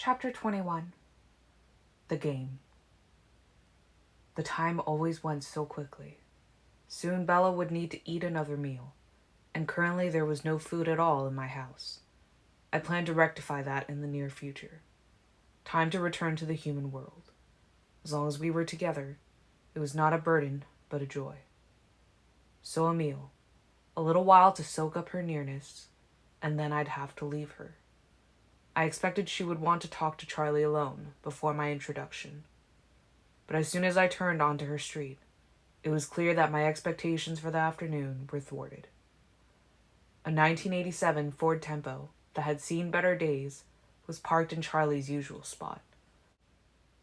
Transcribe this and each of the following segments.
Chapter 21. The Game. The time always went so quickly. Soon Bella would need to eat another meal, and currently there was no food at all in my house. I planned to rectify that in the near future. Time to return to the human world. As long as we were together, it was not a burden, but a joy. So a meal, a little while to soak up her nearness, and then I'd have to leave her. I expected she would want to talk to Charlie alone before my introduction. But as soon as I turned onto her street, it was clear that my expectations for the afternoon were thwarted. A 1987 Ford Tempo that had seen better days was parked in Charlie's usual spot.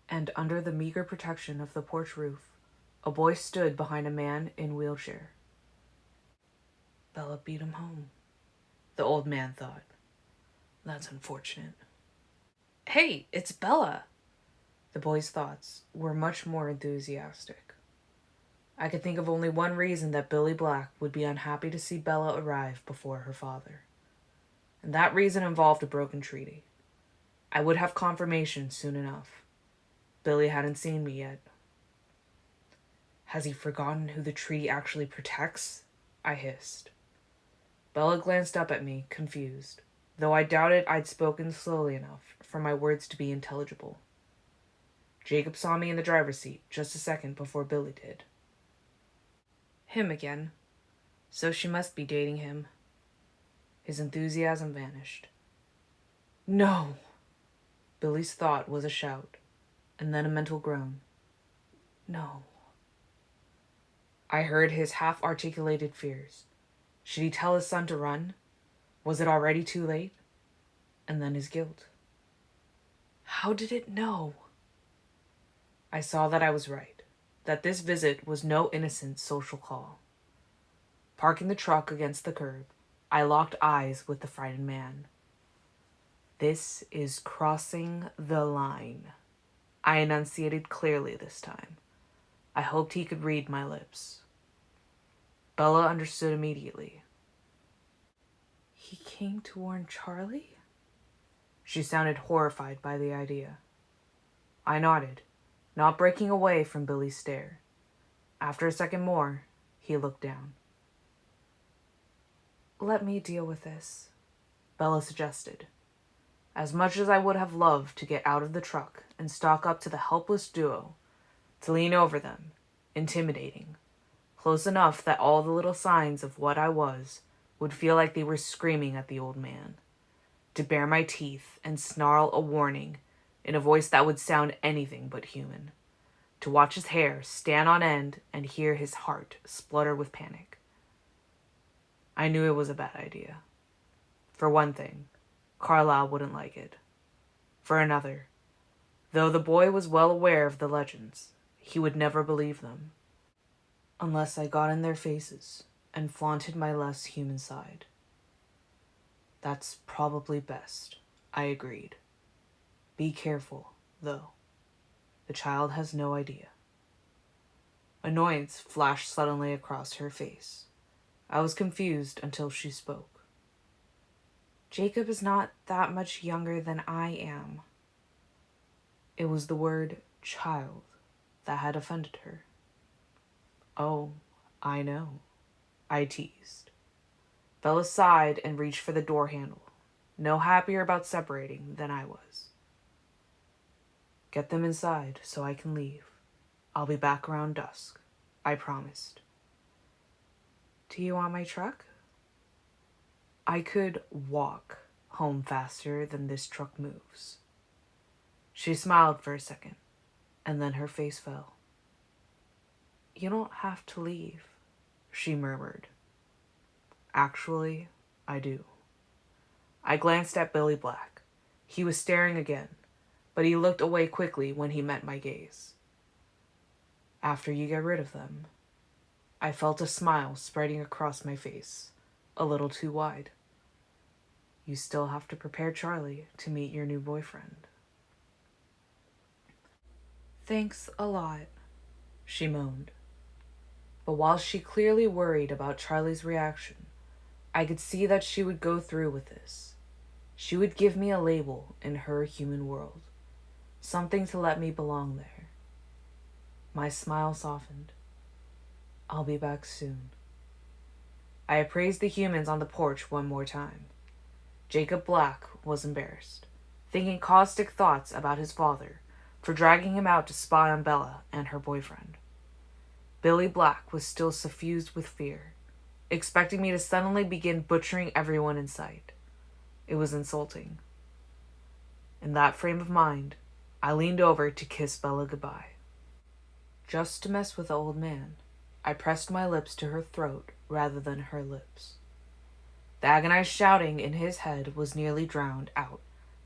And under the meager protection of the porch roof, a boy stood behind a man in a wheelchair. Bella beat him home, the old man thought. That's unfortunate. Hey, it's Bella! The boy's thoughts were much more enthusiastic. I could think of only one reason that Billy Black would be unhappy to see Bella arrive before her father. And that reason involved a broken treaty. I would have confirmation soon enough. Billy hadn't seen me yet. Has he forgotten who the treaty actually protects? I hissed. Bella glanced up at me, confused, though I doubted I'd spoken slowly enough for my words to be intelligible. Jacob saw me in the driver's seat just a second before Billy did. Him again. So she must be dating him. His enthusiasm vanished. No! Billy's thought was a shout, and then a mental groan. No. I heard his half-articulated fears. Should he tell his son to run? Was it already too late? And then his guilt. How did it know? I saw that I was right, that this visit was no innocent social call. Parking the truck against the curb, I locked eyes with the frightened man. This is crossing the line. I enunciated clearly this time. I hoped he could read my lips. Bella understood immediately. He came to warn Charlie? She sounded horrified by the idea. I nodded, not breaking away from Billy's stare. After a second more, he looked down. Let me deal with this, Bella suggested. As much as I would have loved to get out of the truck and stalk up to the helpless duo, to lean over them, intimidating, close enough that all the little signs of what I was would feel like they were screaming at the old man, to bare my teeth and snarl a warning in a voice that would sound anything but human, to watch his hair stand on end and hear his heart splutter with panic. I knew it was a bad idea. For one thing, Carlisle wouldn't like it. For another, though the boy was well aware of the legends, he would never believe them, unless I got in their faces and flaunted my less human side. That's probably best, I agreed. Be careful, though. The child has no idea. Annoyance flashed suddenly across her face. I was confused until she spoke. Jacob is not that much younger than I am. It was the word child that had offended her. Oh, I know, I teased. Bella sighed and reached for the door handle, no happier about separating than I was. Get them inside so I can leave. I'll be back around dusk, I promised. Do you want my truck? I could walk home faster than this truck moves. She smiled for a second, and then her face fell. You don't have to leave, she murmured. Actually, I do. I glanced at Billy Black. He was staring again, but he looked away quickly when he met my gaze. After you get rid of them, I felt a smile spreading across my face, a little too wide. You still have to prepare Charlie to meet your new boyfriend. Thanks a lot, she moaned. But while she clearly worried about Charlie's reaction, I could see that she would go through with this. She would give me a label in her human world, something to let me belong there. My smile softened. I'll be back soon. I appraised the humans on the porch one more time. Jacob Black was embarrassed, thinking caustic thoughts about his father for dragging him out to spy on Bella and her boyfriend. Billy Black was still suffused with fear, expecting me to suddenly begin butchering everyone in sight. It was insulting. In that frame of mind, I leaned over to kiss Bella goodbye. Just to mess with the old man, I pressed my lips to her throat rather than her lips. The agonized shouting in his head was nearly drowned out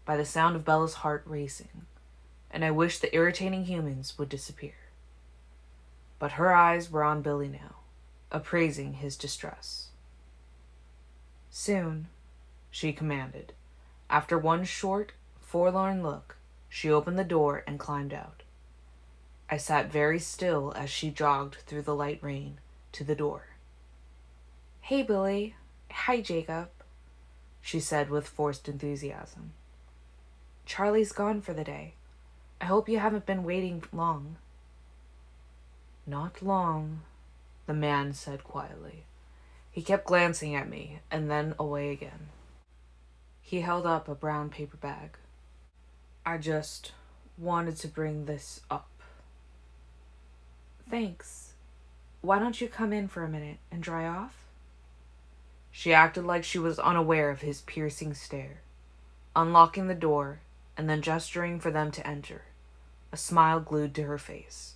by the sound of Bella's heart racing, and I wished the irritating humans would disappear. But her eyes were on Billy now, appraising his distress. Soon, she commanded. After one short, forlorn look, she opened the door and climbed out. I sat very still as she jogged through the light rain to the door. "Hey, Billy. Hi, Jacob," she said with forced enthusiasm. "Charlie's gone for the day. I hope you haven't been waiting long." "Not long," the man said quietly. He kept glancing at me and then away again. He held up a brown paper bag. "I just wanted to bring this up." "Thanks. Why don't you come in for a minute and dry off?" She acted like she was unaware of his piercing stare, unlocking the door and then gesturing for them to enter, a smile glued to her face.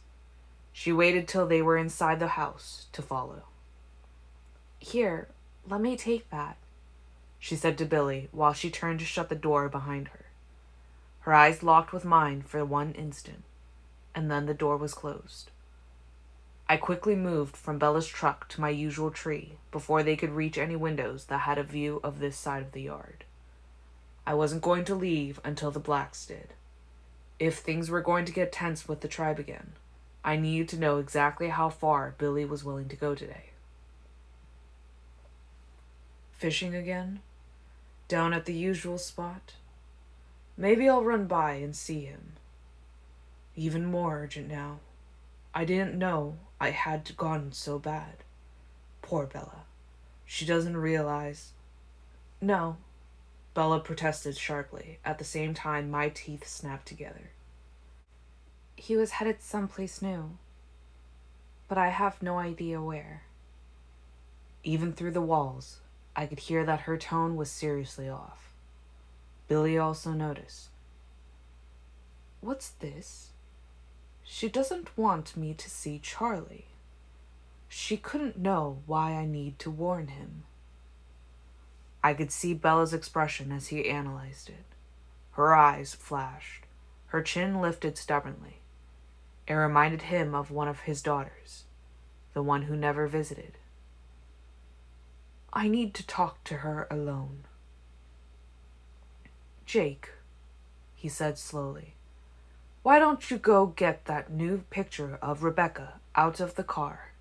She waited till they were inside the house to follow. "Here, let me take that," she said to Billy while she turned to shut the door behind her. Her eyes locked with mine for one instant, and then the door was closed. I quickly moved from Bella's truck to my usual tree before they could reach any windows that had a view of this side of the yard. I wasn't going to leave until the Blacks did. If things were going to get tense with the tribe again, I needed to know exactly how far Billy was willing to go today. Fishing again? Down at the usual spot? Maybe I'll run by and see him. Even more urgent now. I didn't know I had gone so bad. Poor Bella. She doesn't realize. No, Bella protested sharply, at the same time my teeth snapped together. He was headed someplace new, but I have no idea where. Even through the walls, I could hear that her tone was seriously off. Billy also noticed. What's this? She doesn't want me to see Charlie. She couldn't know why I need to warn him. I could see Bella's expression as he analyzed it. Her eyes flashed. Her chin lifted stubbornly. It reminded him of one of his daughters, the one who never visited. I need to talk to her alone. Jake, he said slowly, why don't you go get that new picture of Rebecca out of the car?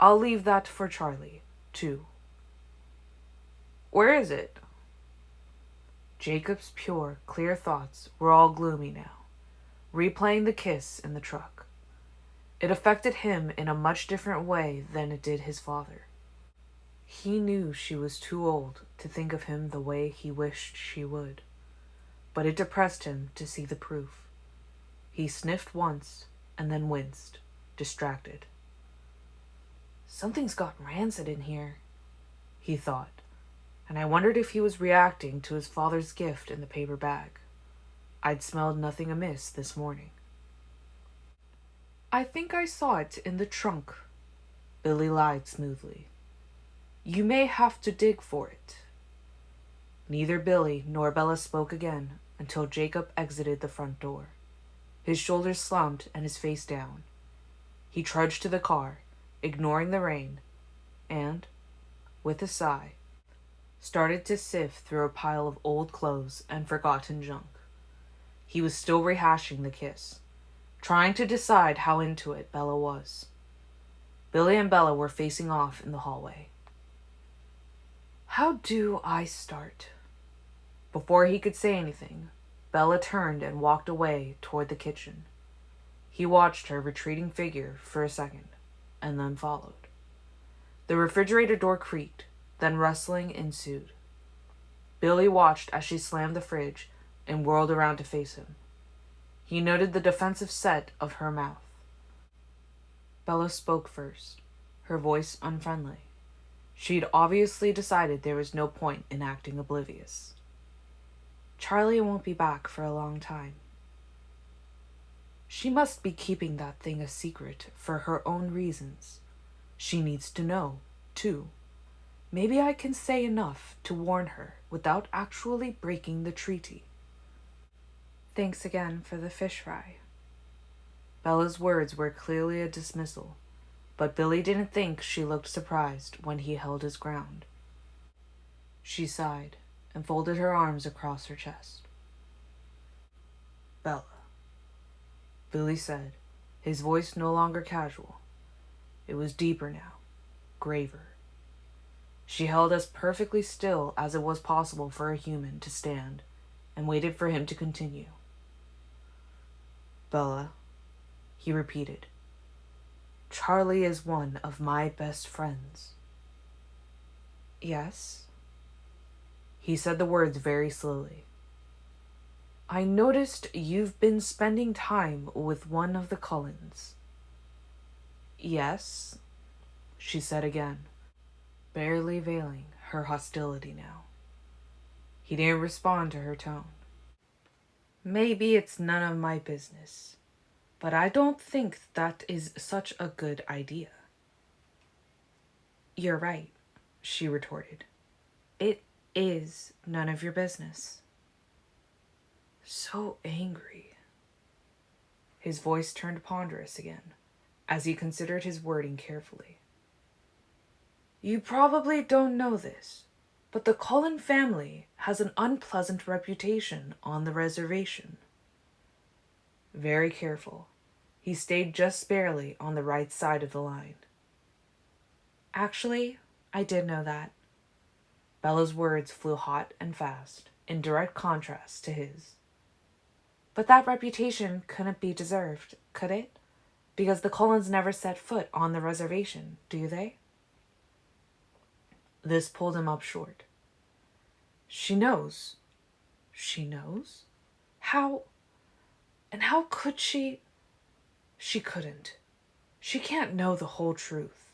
I'll leave that for Charlie, too. Where is it? Jacob's pure, clear thoughts were all gloomy now, replaying the kiss in the truck. It affected him in a much different way than it did his father. He knew she was too old to think of him the way he wished she would, but it depressed him to see the proof. He sniffed once and then winced, distracted. Something's got rancid in here, he thought, and I wondered if he was reacting to his father's gift in the paper bag. I'd smelled nothing amiss this morning. I think I saw it in the trunk, Billy lied smoothly. You may have to dig for it. Neither Billy nor Bella spoke again until Jacob exited the front door. His shoulders slumped and his face down. He trudged to the car, ignoring the rain, and, with a sigh, started to sift through a pile of old clothes and forgotten junk. He was still rehashing the kiss, trying to decide how into it Bella was. Billy and Bella were facing off in the hallway. How do I start? Before he could say anything, Bella turned and walked away toward the kitchen. He watched her retreating figure for a second, and then followed. The refrigerator door creaked, then rustling ensued. Billy watched as she slammed the fridge and whirled around to face him. He noted the defensive set of her mouth. Bella spoke first, her voice unfriendly. She'd obviously decided there was no point in acting oblivious. Charlie won't be back for a long time. She must be keeping that thing a secret for her own reasons. She needs to know, too. Maybe I can say enough to warn her without actually breaking the treaty. Thanks again for the fish fry. Bella's words were clearly a dismissal, but Billy didn't think she looked surprised when he held his ground. She sighed and folded her arms across her chest. Bella, Billy said, his voice no longer casual. It was deeper now, graver. She held as perfectly still as it was possible for a human to stand and waited for him to continue. Bella, he repeated, Charlie is one of my best friends. Yes? He said the words very slowly. I noticed you've been spending time with one of the Cullens. Yes, she said again, barely veiling her hostility now. He didn't respond to her tone. Maybe it's none of my business, but I don't think that is such a good idea. You're right, she retorted. It is none of your business. So angry. His voice turned ponderous again, as he considered his wording carefully. You probably don't know this, but the Cullen family has an unpleasant reputation on the reservation. Very careful, he stayed just barely on the right side of the line. Actually, I did know that. Bella's words flew hot and fast, in direct contrast to his. But that reputation couldn't be deserved, could it? Because the Cullens never set foot on the reservation, do they? This pulled him up short. She knows. She knows? How? And how could she? She couldn't. She can't know the whole truth.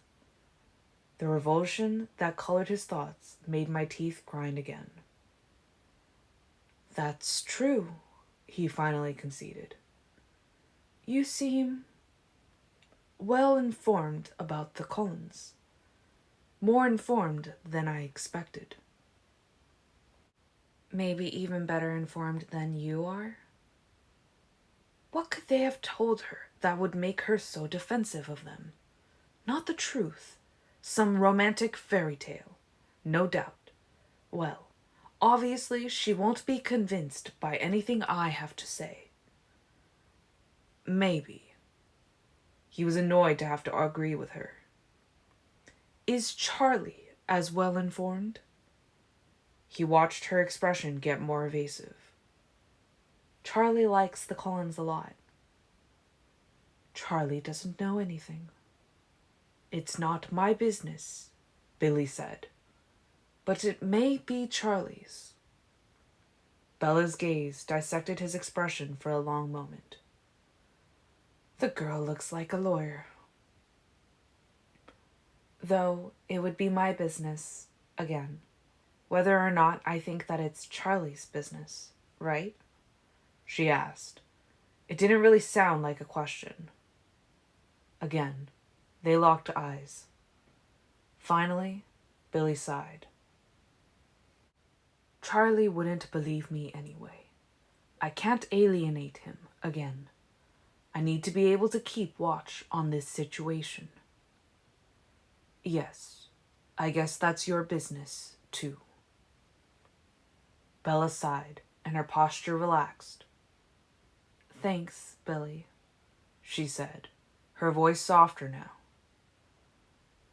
The revulsion that colored his thoughts made my teeth grind again. That's true, he finally conceded. You seem well informed about the Cullens. More informed than I expected. Maybe even better informed than you are? What could they have told her that would make her so defensive of them? Not the truth. Some romantic fairy tale, no doubt. Well, obviously she won't be convinced by anything I have to say. Maybe. He was annoyed to have to agree with her. Is Charlie as well informed? He watched her expression get more evasive. Charlie likes the Cullens a lot. Charlie doesn't know anything. It's not my business, Billy said, but it may be Charlie's. Bella's gaze dissected his expression for a long moment. The girl looks like a lawyer. Though it would be my business, again, whether or not I think that it's Charlie's business, right? She asked. It didn't really sound like a question. Again, they locked eyes. Finally, Billy sighed. Charlie wouldn't believe me anyway. I can't alienate him again. I need to be able to keep watch on this situation. Yes, I guess that's your business, too. Bella sighed, and her posture relaxed. Thanks, Billy, she said, her voice softer now.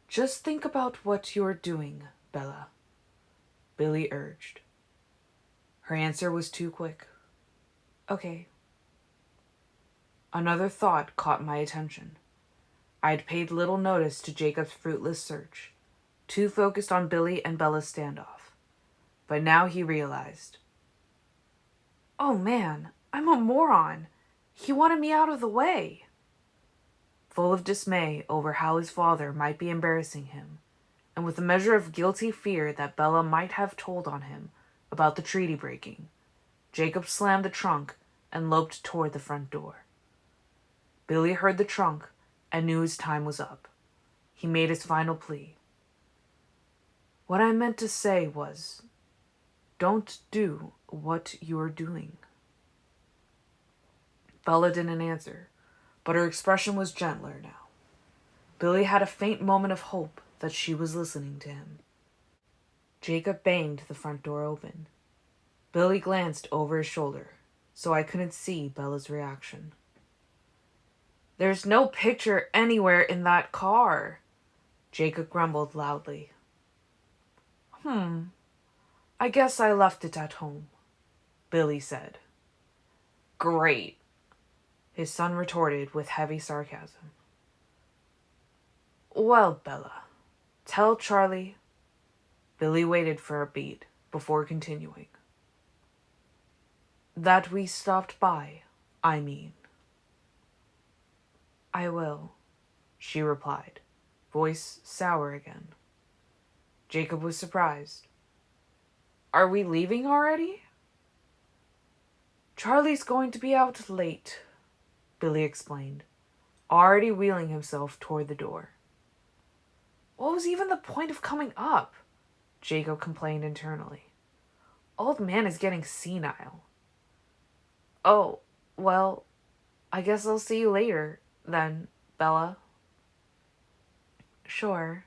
Just think about what you're doing, Bella, Billy urged. Her answer was too quick. Okay. Another thought caught my attention. I had paid little notice to Jacob's fruitless search, too focused on Billy and Bella's standoff. But now he realized. Oh man, I'm a moron. He wanted me out of the way. Full of dismay over how his father might be embarrassing him, and with a measure of guilty fear that Bella might have told on him about the treaty breaking, Jacob slammed the trunk and loped toward the front door. Billy heard the trunk and knew his time was up. He made his final plea. What I meant to say was, don't do what you're doing. Bella didn't answer, but her expression was gentler now. Billy had a faint moment of hope that she was listening to him. Jacob banged the front door open. Billy glanced over his shoulder, so I couldn't see Bella's reaction. There's no picture anywhere in that car, Jacob grumbled loudly. I guess I left it at home, Billy said. Great, his son retorted with heavy sarcasm. Well, Bella, tell Charlie. Billy waited for a beat before continuing. That we stopped by, I mean. I will, she replied, voice sour again. Jacob was surprised. Are we leaving already? Charlie's going to be out late, Billy explained, already wheeling himself toward the door. What was even the point of coming up? Jacob complained internally. Old man is getting senile. Oh, well, I guess I'll see you later, then, Bella. Sure,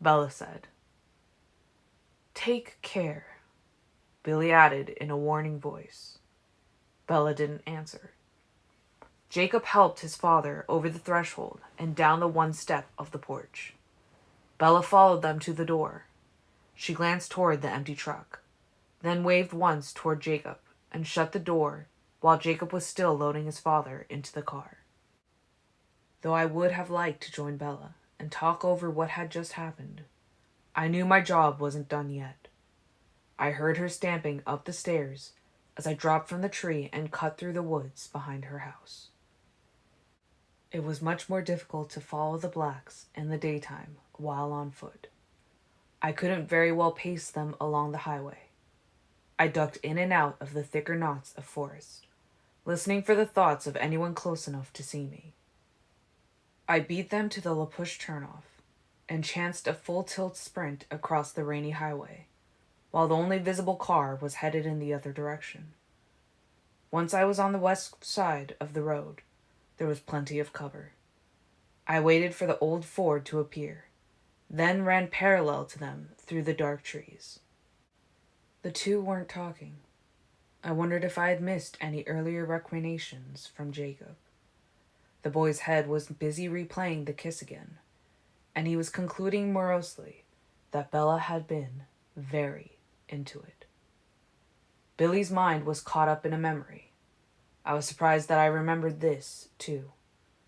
Bella said. Take care, Billy added in a warning voice. Bella didn't answer. Jacob helped his father over the threshold and down the one step of the porch. Bella followed them to the door. She glanced toward the empty truck, then waved once toward Jacob and shut the door while Jacob was still loading his father into the car. Though I would have liked to join Bella and talk over what had just happened, I knew my job wasn't done yet. I heard her stamping up the stairs as I dropped from the tree and cut through the woods behind her house. It was much more difficult to follow the blacks in the daytime while on foot. I couldn't very well pace them along the highway. I ducked in and out of the thicker knots of forest, listening for the thoughts of anyone close enough to see me. I beat them to the La Push turnoff and chanced a full-tilt sprint across the rainy highway, while the only visible car was headed in the other direction. Once I was on the west side of the road, there was plenty of cover. I waited for the old Ford to appear, then ran parallel to them through the dark trees. The two weren't talking. I wondered if I had missed any earlier recriminations from Jacob. The boy's head was busy replaying the kiss again, and he was concluding morosely that Bella had been very into it. Billy's mind was caught up in a memory. I was surprised that I remembered this, too,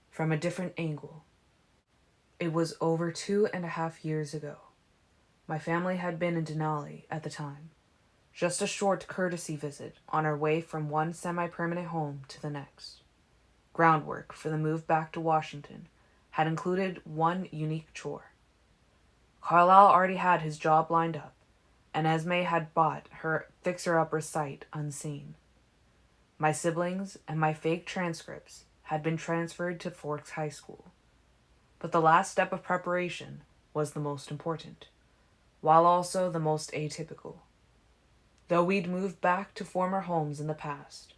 from a different angle. It was over 2.5 years ago. My family had been in Denali at the time, just a short courtesy visit on our way from one semi-permanent home to the next. Groundwork for the move back to Washington had included one unique chore. Carlisle already had his job lined up, and Esme had bought her fixer-upper site unseen. My siblings and my fake transcripts had been transferred to Forks High School, but the last step of preparation was the most important, while also the most atypical. Though we'd moved back to former homes in the past,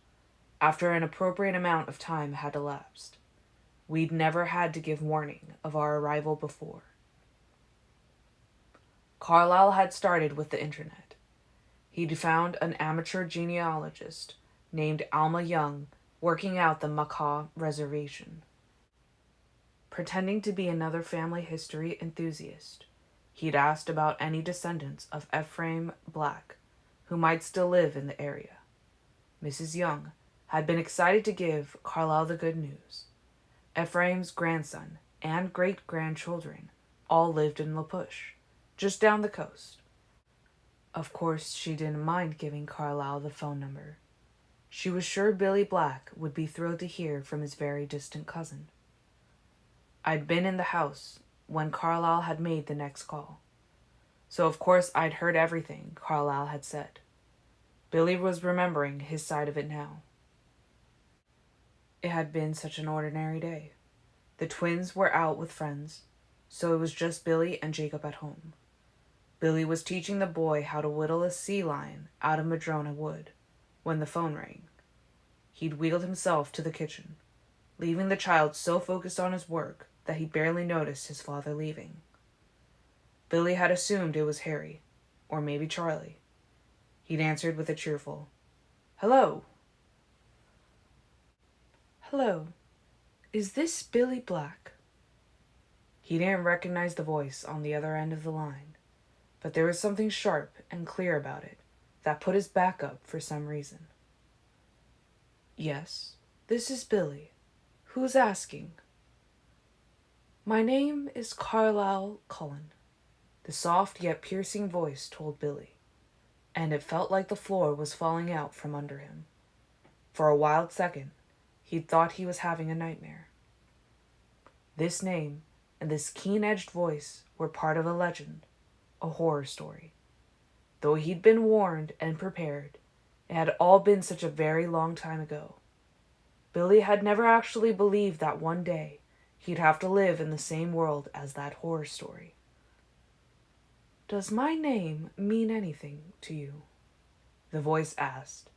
after an appropriate amount of time had elapsed, we'd never had to give warning of our arrival before. Carlisle had started with the internet. He'd found an amateur genealogist named Alma Young working out the Macaw Reservation. Pretending to be another family history enthusiast, he'd asked about any descendants of Ephraim Black, who might still live in the area. Mrs. Young had been excited to give Carlyle the good news. Ephraim's grandson and great-grandchildren all lived in La Push, just down the coast. Of course, she didn't mind giving Carlyle the phone number. She was sure Billy Black would be thrilled to hear from his very distant cousin. I'd been in the house when Carlyle had made the next call, so of course I'd heard everything Carlyle had said. Billy was remembering his side of it now. It had been such an ordinary day. The twins were out with friends, so it was just Billy and Jacob at home. Billy was teaching the boy how to whittle a sea lion out of madrona wood when the phone rang. He'd wheeled himself to the kitchen, leaving the child so focused on his work that he barely noticed his father leaving. Billy had assumed it was Harry, or maybe Charlie. He'd answered with a cheerful, "Hello." "Hello. Is this Billy Black?" He didn't recognize the voice on the other end of the line, but there was something sharp and clear about it that put his back up for some reason. "Yes, this is Billy. Who's asking?" "My name is Carlyle Cullen," the soft yet piercing voice told Billy, and it felt like the floor was falling out from under him. For a wild second, he'd thought he was having a nightmare. This name and this keen-edged voice were part of a legend, a horror story. Though he'd been warned and prepared, it had all been such a very long time ago. Billy had never actually believed that one day he'd have to live in the same world as that horror story. "Does my name mean anything to you?" the voice asked,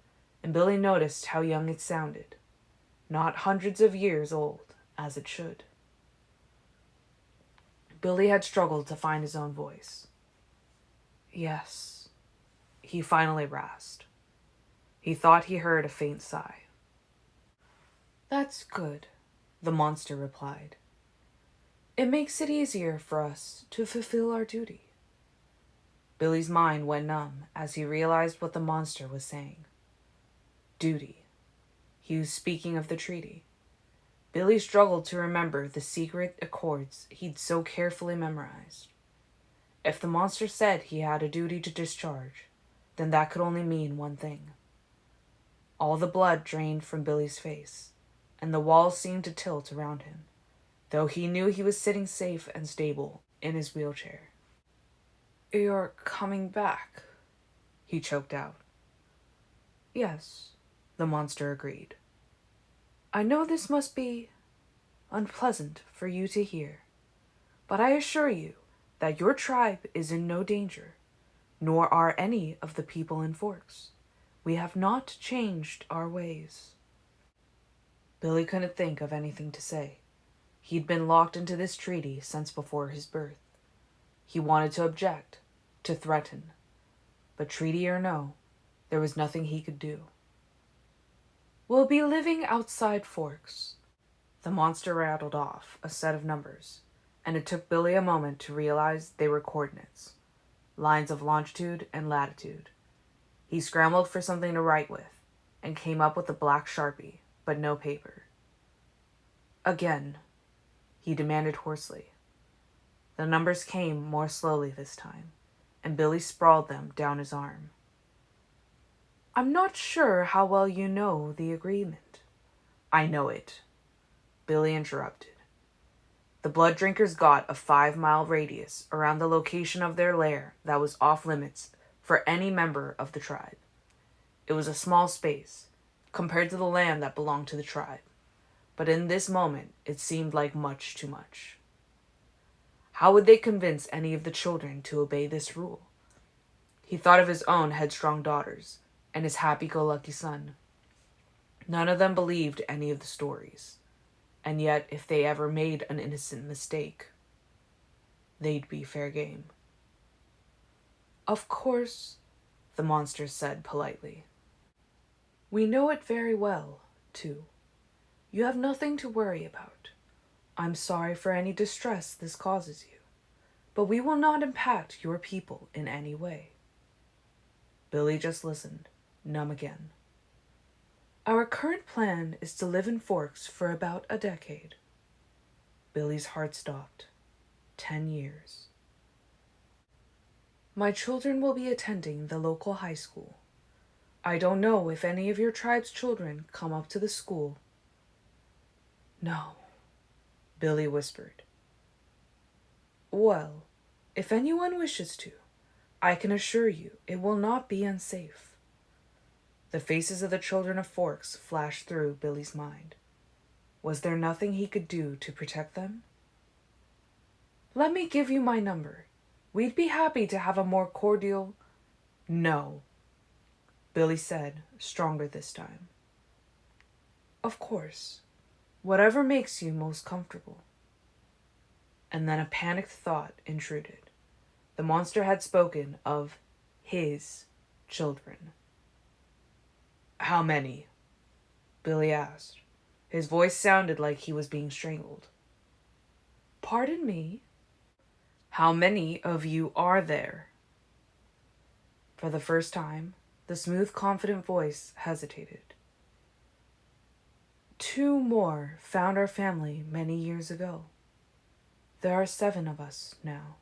and Billy noticed how young it sounded, not hundreds of years old, as it should. Billy had struggled to find his own voice. "Yes," he finally rasped. He thought he heard a faint sigh. "That's good," the monster replied. "It makes it easier for us to fulfill our duty." Billy's mind went numb as he realized what the monster was saying. Duty. He was speaking of the treaty. Billy struggled to remember the secret accords he'd so carefully memorized. If the monster said he had a duty to discharge, then that could only mean one thing. All the blood drained from Billy's face, and the walls seemed to tilt around him, though he knew he was sitting safe and stable in his wheelchair. "You're coming back," he choked out. "Yes," the monster agreed. "I know this must be unpleasant for you to hear, but I assure you that your tribe is in no danger, nor are any of the people in Forks. We have not changed our ways." Billy couldn't think of anything to say. He'd been locked into this treaty since before his birth. He wanted to object, to threaten, but treaty or no, there was nothing he could do. "We'll be living outside Forks." The monster rattled off a set of numbers, and it took Billy a moment to realize they were coordinates, lines of longitude and latitude. He scrambled for something to write with, and came up with a black Sharpie, but no paper. "Again," he demanded hoarsely. The numbers came more slowly this time, and Billy sprawled them down his arm. "I'm not sure how well you know the agreement." "I know it," Billy interrupted. The blood drinkers got a 5-mile radius around the location of their lair that was off limits for any member of the tribe. It was a small space compared to the land that belonged to the tribe, but in this moment it seemed like much too much. How would they convince any of the children to obey this rule? He thought of his own headstrong daughters and his happy-go-lucky son. None of them believed any of the stories, and yet if they ever made an innocent mistake, they'd be fair game. "Of course," the monster said politely. "We know it very well, too. You have nothing to worry about. I'm sorry for any distress this causes you, but we will not impact your people in any way." Billy just listened, numb again. Our current plan is to live in Forks for about a decade. Billy's heart stopped. 10 years. My children will be attending the local high school. I don't know if any of your tribe's children come up to the school. No, Billy whispered. Well, if anyone wishes to, I can assure you it will not be unsafe. The faces of the children of Forks flashed through Billy's mind. Was there nothing he could do to protect them? Let me give you my number. We'd be happy to have a more cordial... No, Billy said, stronger this time. Of course, whatever makes you most comfortable. And then a panicked thought intruded. The monster had spoken of his children. How many? Billy asked. His voice sounded like he was being strangled. Pardon me? How many of you are there? For the first time, the smooth, confident voice hesitated. 2 more found our family many years ago. There are 7 of us now.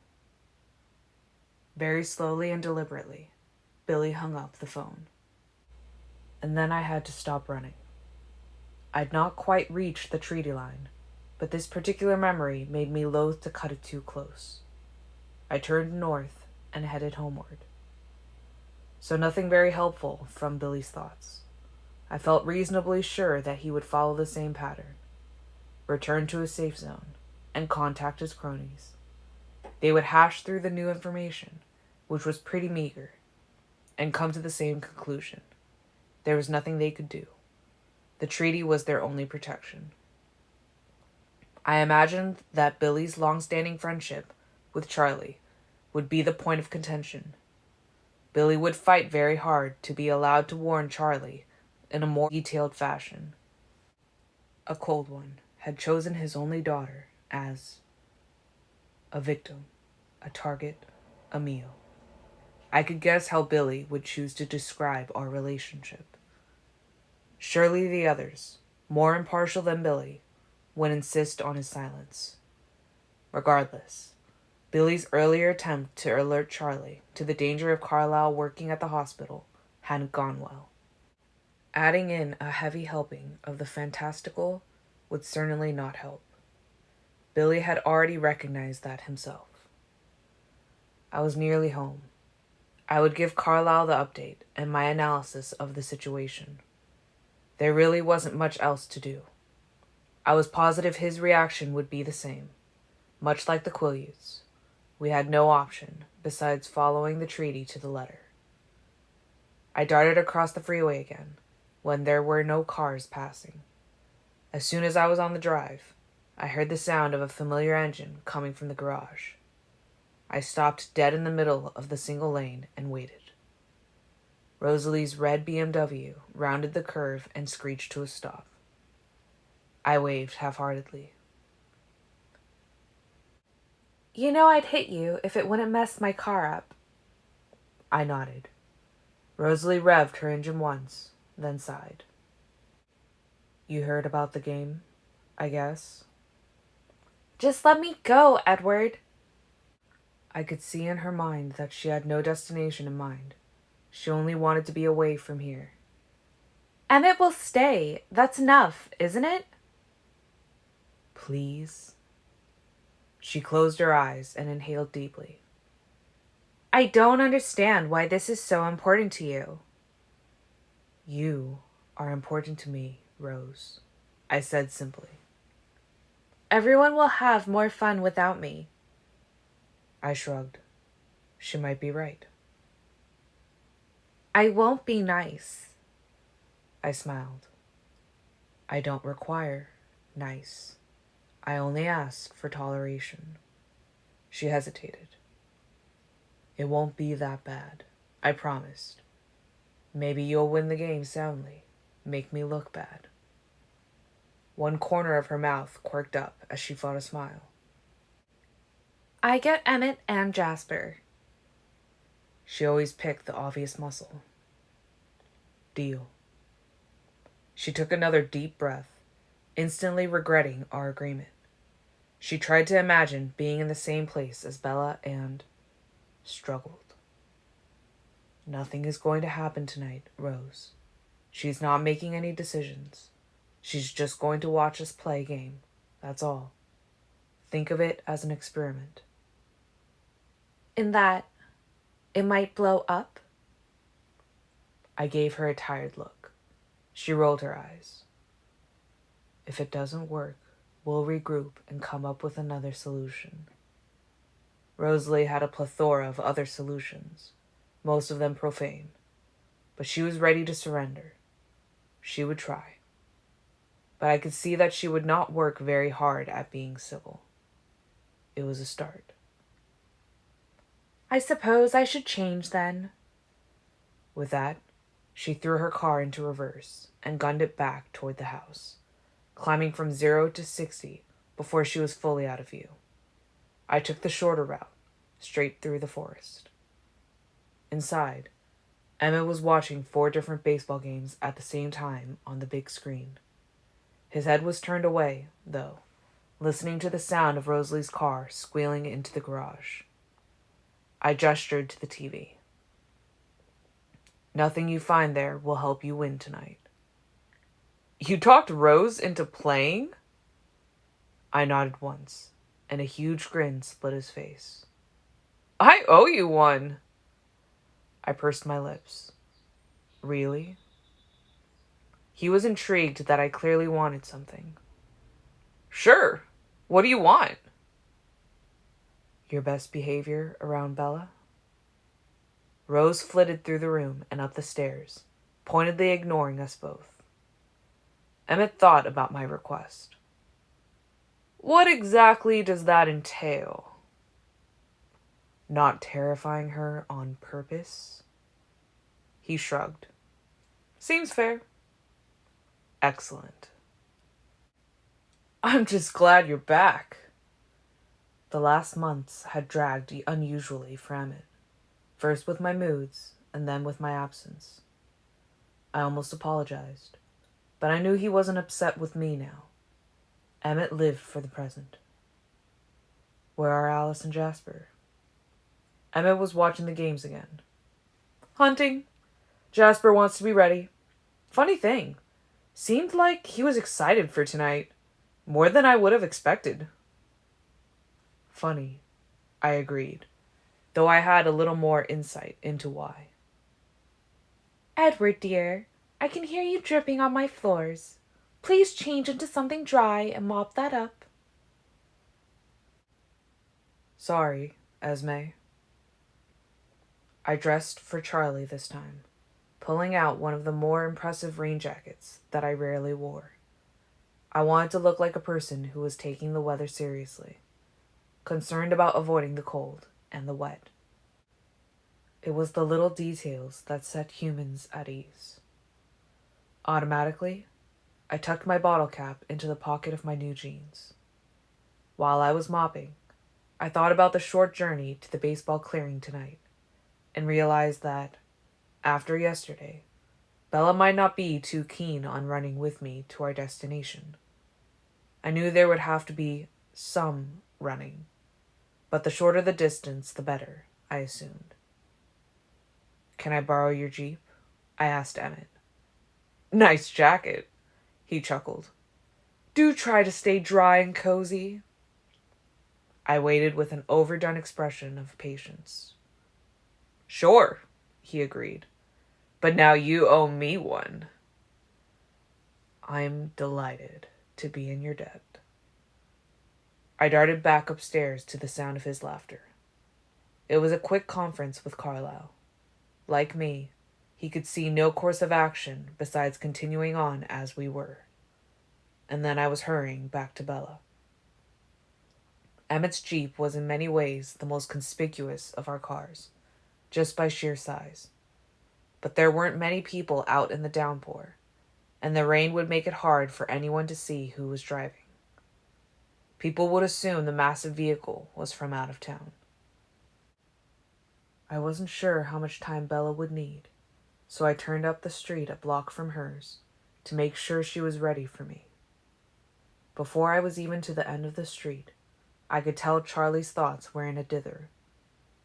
Very slowly and deliberately, Billy hung up the phone. And then I had to stop running. I'd not quite reached the treaty line, but this particular memory made me loath to cut it too close. I turned north and headed homeward. So nothing very helpful from Billy's thoughts. I felt reasonably sure that he would follow the same pattern, return to a safe zone, and contact his cronies. They would hash through the new information, which was pretty meager, and come to the same conclusion. There was nothing they could do. The treaty was their only protection. I imagined that Billy's long-standing friendship with Charlie would be the point of contention. Billy would fight very hard to be allowed to warn Charlie in a more detailed fashion. A cold one had chosen his only daughter as a victim, a target, a meal. I could guess how Billy would choose to describe our relationship. Surely the others, more impartial than Billy, would insist on his silence. Regardless, Billy's earlier attempt to alert Charlie to the danger of Carlisle working at the hospital hadn't gone well. Adding in a heavy helping of the fantastical would certainly not help. Billy had already recognized that himself. I was nearly home. I would give Carlisle the update and my analysis of the situation. There really wasn't much else to do. I was positive his reaction would be the same, much like the Quileutes. We had no option besides following the treaty to the letter. I darted across the freeway again, when there were no cars passing. As soon as I was on the drive, I heard the sound of a familiar engine coming from the garage. I stopped dead in the middle of the single lane and waited. Rosalie's red BMW rounded the curve and screeched to a stop. I waved half-heartedly. You know I'd hit you if it wouldn't mess my car up. I nodded. Rosalie revved her engine once, then sighed. You heard about the game, I guess? Just let me go, Edward. I could see in her mind that she had no destination in mind. She only wanted to be away from here. Emmett will stay. That's enough, isn't it? Please. She closed her eyes and inhaled deeply. I don't understand why this is so important to you. You are important to me, Rose, I said simply. Everyone will have more fun without me. I shrugged. She might be right. I won't be nice. I smiled. I don't require nice. I only ask for toleration. She hesitated. It won't be that bad, I promised. Maybe you'll win the game soundly, make me look bad. One corner of her mouth quirked up as she fought a smile. I get Emmett and Jasper. She always picked the obvious muscle. Deal. She took another deep breath, instantly regretting our agreement. She tried to imagine being in the same place as Bella and struggled. Nothing is going to happen tonight, Rose. She's not making any decisions. She's just going to watch us play a game. That's all. Think of it as an experiment. In that, it might blow up? I gave her a tired look. She rolled her eyes. If it doesn't work, we'll regroup and come up with another solution. Rosalie had a plethora of other solutions, most of them profane, but she was ready to surrender. She would try. But I could see that she would not work very hard at being civil. It was a start. I suppose I should change then. With that, she threw her car into reverse and gunned it back toward the house, climbing from 0 to 60 before she was fully out of view. I took the shorter route, straight through the forest. Inside, Emmett was watching 4 different baseball games at the same time on the big screen. His head was turned away, though, listening to the sound of Rosalie's car squealing into the garage. I gestured to the TV. Nothing you find there will help you win tonight. You talked Rose into playing? I nodded once, and a huge grin split his face. I owe you one. I pursed my lips. Really? He was intrigued that I clearly wanted something. Sure. What do you want? Your best behavior around Bella? Rose flitted through the room and up the stairs, pointedly ignoring us both. Emmett thought about my request. What exactly does that entail? Not terrifying her on purpose? He shrugged. Seems fair. Excellent. I'm just glad you're back. The last months had dragged unusually for Emmett, first with my moods and then with my absence. I almost apologized, but I knew he wasn't upset with me now. Emmett lived for the present. Where are Alice and Jasper? Emmett was watching the games again. Hunting. Jasper wants to be ready. Funny thing, seemed like he was excited for tonight, more than I would have expected. Funny, I agreed, though I had a little more insight into why. Edward, dear, I can hear you dripping on my floors. Please change into something dry and mop that up. Sorry, Esme. I dressed for Charlie this time, pulling out one of the more impressive rain jackets that I rarely wore. I wanted to look like a person who was taking the weather seriously, concerned about avoiding the cold and the wet. It was the little details that set humans at ease. Automatically, I tucked my bottle cap into the pocket of my new jeans. While I was mopping, I thought about the short journey to the baseball clearing tonight, and realized that, after yesterday, Bella might not be too keen on running with me to our destination. I knew there would have to be some running, but the shorter the distance, the better, I assumed. Can I borrow your Jeep? I asked Emmett. Nice jacket, he chuckled. Do try to stay dry and cozy. I waited with an overdone expression of patience. Sure, he agreed, but now you owe me one. I'm delighted to be in your debt. I darted back upstairs to the sound of his laughter. It was a quick conference with Carlisle. Like me, he could see no course of action besides continuing on as we were. And then I was hurrying back to Bella. Emmett's Jeep was in many ways the most conspicuous of our cars, just by sheer size. But there weren't many people out in the downpour, and the rain would make it hard for anyone to see who was driving. People would assume the massive vehicle was from out of town. I wasn't sure how much time Bella would need, so I turned up the street a block from hers to make sure she was ready for me. Before I was even to the end of the street, I could tell Charlie's thoughts were in a dither.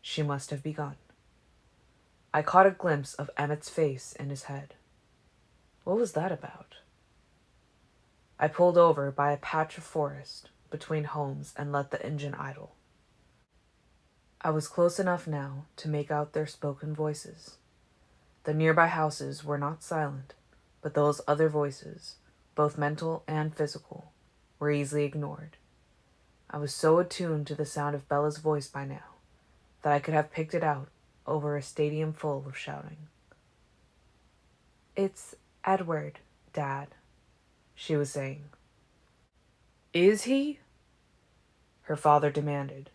She must have begun. I caught a glimpse of Emmett's face in his head. What was that about? I pulled over by a patch of forest between homes and let the engine idle. I was close enough now to make out their spoken voices. The nearby houses were not silent, but those other voices, both mental and physical, were easily ignored. I was so attuned to the sound of Bella's voice by now that I could have picked it out over a stadium full of shouting. "It's Edward, Dad," she was saying. "Is he?" her father demanded.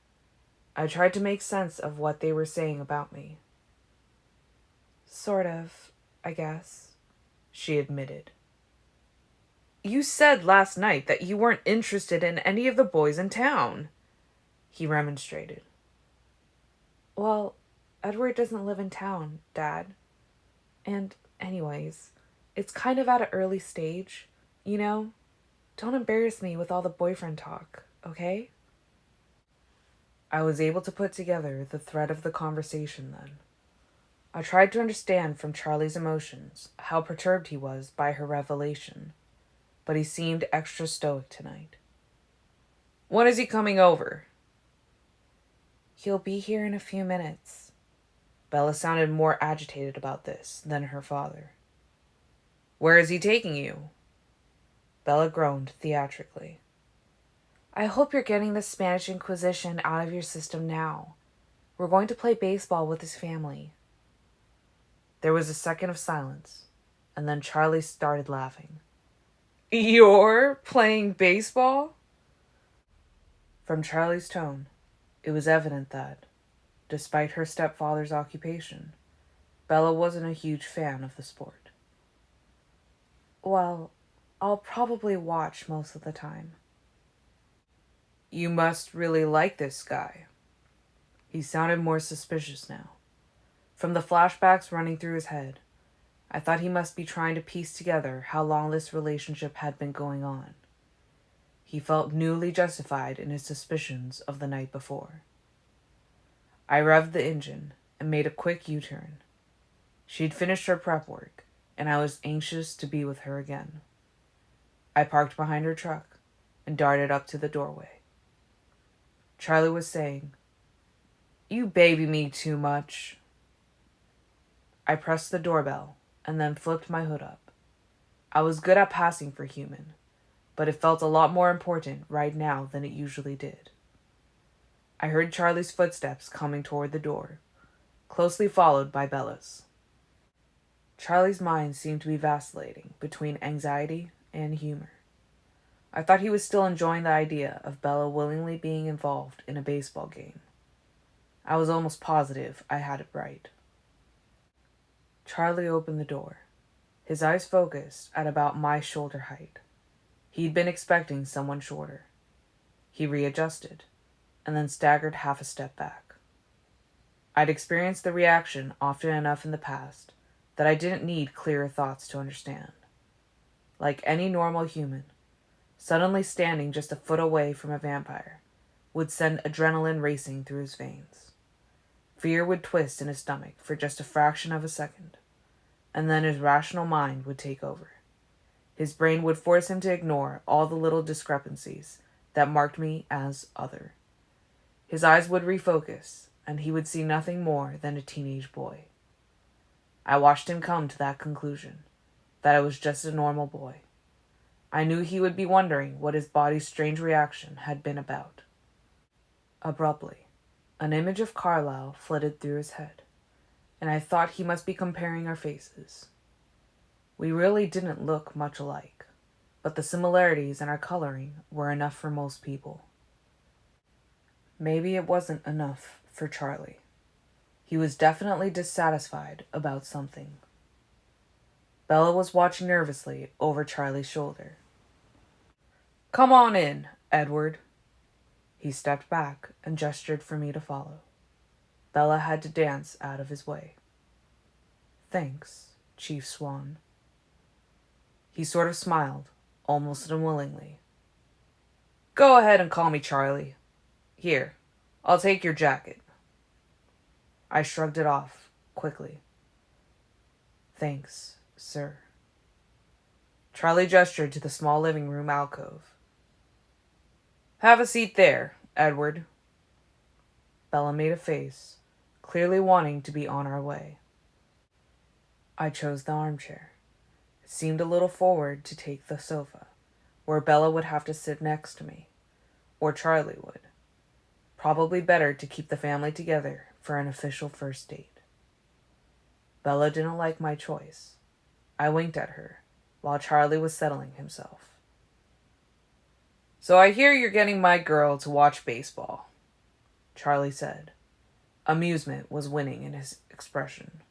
I tried to make sense of what they were saying about me. "Sort of, I guess," she admitted. "You said last night that you weren't interested in any of the boys in town," he remonstrated. "Well, Edward doesn't live in town, Dad. And anyways, it's kind of at an early stage, you know? Don't embarrass me with all the boyfriend talk, okay?" I was able to put together the thread of the conversation then. I tried to understand from Charlie's emotions how perturbed he was by her revelation, but he seemed extra stoic tonight. "When is he coming over?" "He'll be here in a few minutes." Bella sounded more agitated about this than her father. "Where is he taking you?" Bella groaned theatrically. "I hope you're getting the Spanish Inquisition out of your system now. We're going to play baseball with his family." There was a second of silence, and then Charlie started laughing. "You're playing baseball?" From Charlie's tone, it was evident that, despite her stepfather's occupation, Bella wasn't a huge fan of the sport. "Well, I'll probably watch most of the time." "You must really like this guy." He sounded more suspicious now. From the flashbacks running through his head, I thought he must be trying to piece together how long this relationship had been going on. He felt newly justified in his suspicions of the night before. I revved the engine and made a quick U-turn. She'd finished her prep work, and I was anxious to be with her again. I parked behind her truck and darted up to the doorway. Charlie was saying, "You baby me too much." I pressed the doorbell and then flipped my hood up. I was good at passing for human, but it felt a lot more important right now than it usually did. I heard Charlie's footsteps coming toward the door, closely followed by Bella's. Charlie's mind seemed to be vacillating between anxiety and humor. I thought he was still enjoying the idea of Bella willingly being involved in a baseball game. I was almost positive I had it right. Charlie opened the door, his eyes focused at about my shoulder height. He'd been expecting someone shorter. He readjusted, and then staggered half a step back. I'd experienced the reaction often enough in the past that I didn't need clearer thoughts to understand. Like any normal human, suddenly standing just a foot away from a vampire would send adrenaline racing through his veins. Fear would twist in his stomach for just a fraction of a second, and then his rational mind would take over. His brain would force him to ignore all the little discrepancies that marked me as other. His eyes would refocus, and he would see nothing more than a teenage boy. I watched him come to that conclusion, that I was just a normal boy. I knew he would be wondering what his body's strange reaction had been about. Abruptly, an image of Carlyle flitted through his head, and I thought he must be comparing our faces. We really didn't look much alike, but the similarities in our coloring were enough for most people. Maybe it wasn't enough for Charlie. He was definitely dissatisfied about something. Bella was watching nervously over Charlie's shoulder. "Come on in, Edward." He stepped back and gestured for me to follow. Bella had to dance out of his way. "Thanks, Chief Swan." He sort of smiled, almost unwillingly. "Go ahead and call me Charlie. Here, I'll take your jacket." I shrugged it off, quickly. "Thanks, sir." Charlie gestured to the small living room alcove. "Have a seat there, Edward." Bella made a face, clearly wanting to be on our way. I chose the armchair. It seemed a little forward to take the sofa, where Bella would have to sit next to me, or Charlie would. Probably better to keep the family together for an official first date. Bella didn't like my choice. I winked at her, while Charlie was settling himself. "So I hear you're getting my girl to watch baseball," Charlie said. Amusement was winning in his expression.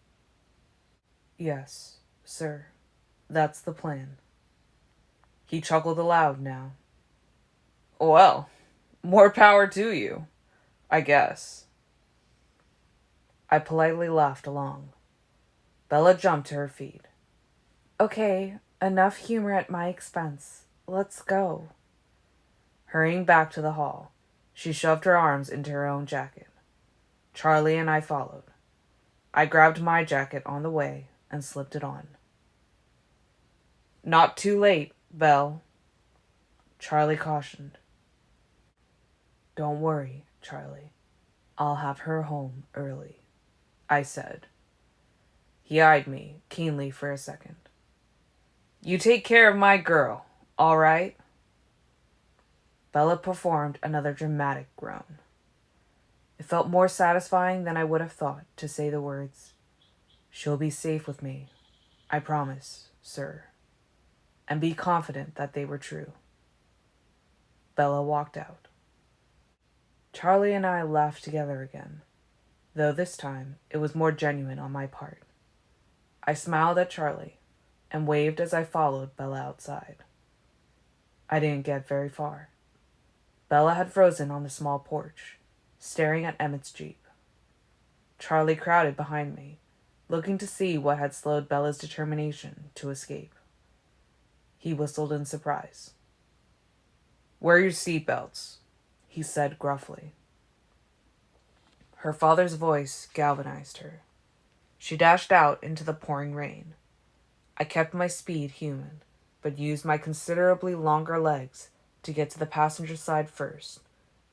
"Yes, sir. That's the plan." He chuckled aloud now. "Well, more power to you, I guess." I politely laughed along. Bella jumped to her feet. "Okay, enough humor at my expense. Let's go." Hurrying back to the hall, she shoved her arms into her own jacket. Charlie and I followed. I grabbed my jacket on the way and slipped it on. "Not too late, Belle," Charlie cautioned. "Don't worry, Charlie. I'll have her home early," I said. He eyed me keenly for a second. "You take care of my girl, all right?" Bella performed another dramatic groan. It felt more satisfying than I would have thought to say the words, "She'll be safe with me, I promise, sir," and be confident that they were true. Bella walked out. Charlie and I laughed together again, though this time it was more genuine on my part. I smiled at Charlie and waved as I followed Bella outside. I didn't get very far. Bella had frozen on the small porch, staring at Emmett's Jeep. Charlie crowded behind me, looking to see what had slowed Bella's determination to escape. He whistled in surprise. "Wear your seatbelts," he said gruffly. Her father's voice galvanized her. She dashed out into the pouring rain. I kept my speed human, but used my considerably longer legs to get to the passenger side first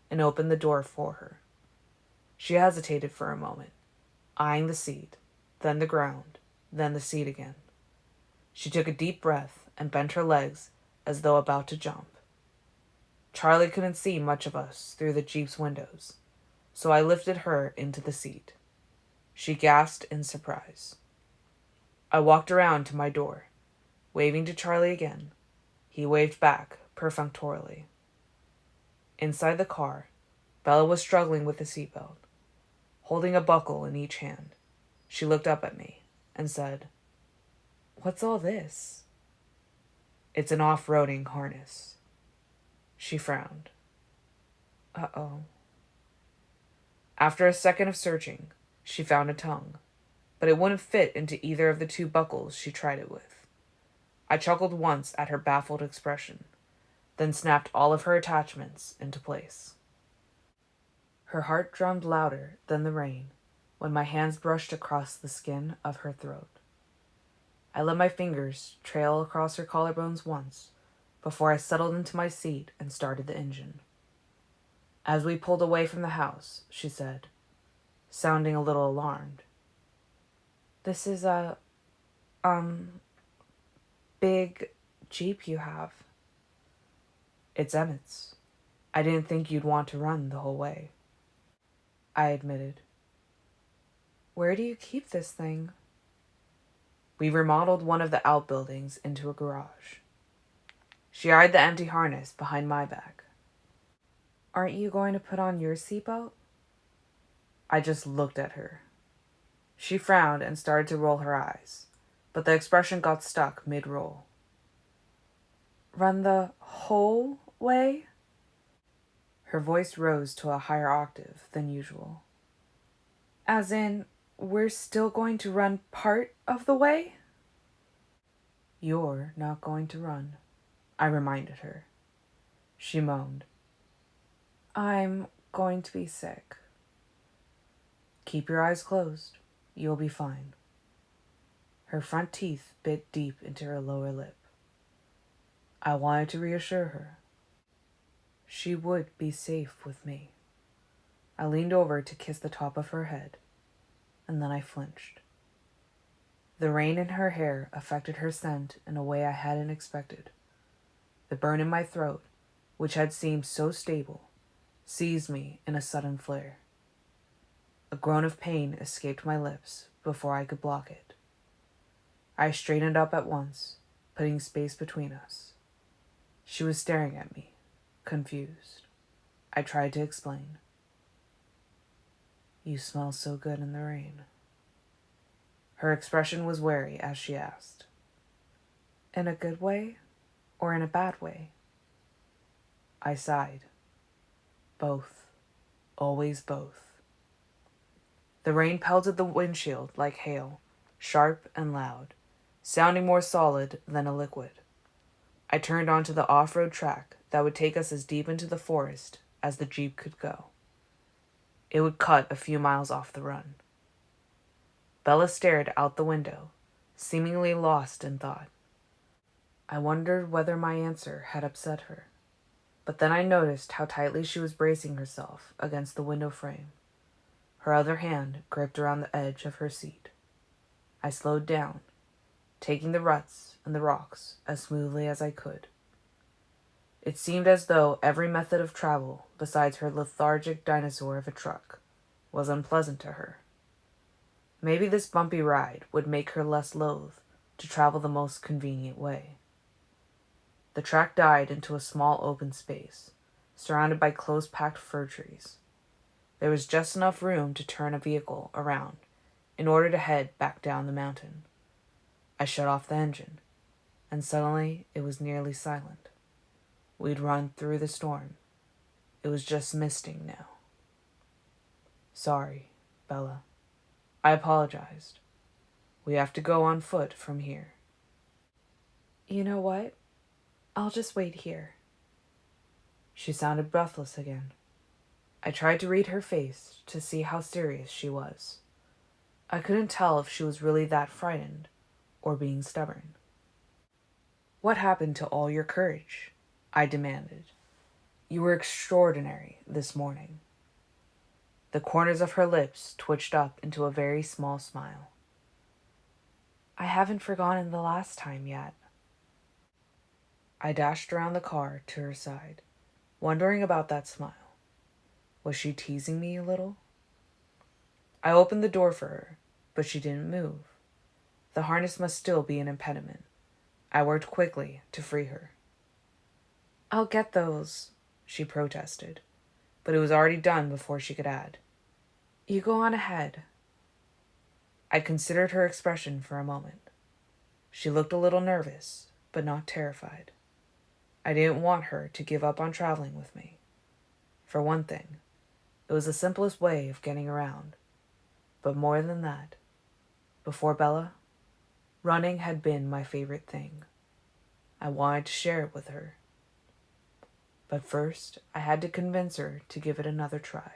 and open the door for her. She hesitated for a moment, eyeing the seat, then the ground, then the seat again. She took a deep breath and bent her legs as though about to jump. Charlie couldn't see much of us through the Jeep's windows, so I lifted her into the seat. She gasped in surprise. I walked around to my door, waving to Charlie again. He waved back perfunctorily. Inside the car, Bella was struggling with the seatbelt, holding a buckle in each hand. She looked up at me and said, "What's all this?" "It's an off-roading harness." She frowned. Uh-oh. After a second of searching, she found a tongue, but it wouldn't fit into either of the two buckles she tried it with. I chuckled once at her baffled expression, then snapped all of her attachments into place. Her heart drummed louder than the rain when my hands brushed across the skin of her throat. I let my fingers trail across her collarbones once before I settled into my seat and started the engine. As we pulled away from the house, she said, sounding a little alarmed, "This is a, big Jeep you have." "It's Emmett's. I didn't think you'd want to run the whole way," I admitted. "Where do you keep this thing?" We remodeled one of the outbuildings into a garage. She eyed the empty harness behind my back. "Aren't you going to put on your seatbelt?" I just looked at her. She frowned and started to roll her eyes, but the expression got stuck mid-roll. "Run the whole way?" Her voice rose to a higher octave than usual. As in, we're still going to run part of the way? You're not going to run, I reminded her. She moaned. I'm going to be sick. Keep your eyes closed. You'll be fine. Her front teeth bit deep into her lower lip. I wanted to reassure her. She would be safe with me. I leaned over to kiss the top of her head, and then I flinched. The rain in her hair affected her scent in a way I hadn't expected. The burn in my throat, which had seemed so stable, seized me in a sudden flare. A groan of pain escaped my lips before I could block it. I straightened up at once, putting space between us. She was staring at me, confused. I tried to explain. You smell so good in the rain. Her expression was wary as she asked. In a good way or in a bad way? I sighed. Both. Always both. The rain pelted the windshield like hail, sharp and loud, sounding more solid than a liquid. I turned onto the off-road track that would take us as deep into the forest as the Jeep could go. It would cut a few miles off the run. Bella stared out the window, seemingly lost in thought. I wondered whether my answer had upset her, but then I noticed how tightly she was bracing herself against the window frame. Her other hand gripped around the edge of her seat. I slowed down, taking the ruts and the rocks as smoothly as I could. It seemed as though every method of travel besides her lethargic dinosaur of a truck was unpleasant to her. Maybe this bumpy ride would make her less loath to travel the most convenient way. The track died into a small open space, surrounded by close-packed fir trees. There was just enough room to turn a vehicle around in order to head back down the mountain. I shut off the engine, and suddenly it was nearly silent. We'd run through the storm. It was just misting now. Sorry, Bella. I apologized. We have to go on foot from here. You know what? I'll just wait here. She sounded breathless again. I tried to read her face to see how serious she was. I couldn't tell if she was really that frightened or being stubborn. What happened to all your courage? I demanded. You were extraordinary this morning. The corners of her lips twitched up into a very small smile. I haven't forgotten the last time yet. I dashed around the car to her side, wondering about that smile. Was she teasing me a little? I opened the door for her, but she didn't move. The harness must still be an impediment. I worked quickly to free her. I'll get those, she protested, but it was already done before she could add. You go on ahead. I considered her expression for a moment. She looked a little nervous, but not terrified. I didn't want her to give up on traveling with me. For one thing, it was the simplest way of getting around. But more than that, before Bella, running had been my favorite thing. I wanted to share it with her. But first, I had to convince her to give it another try.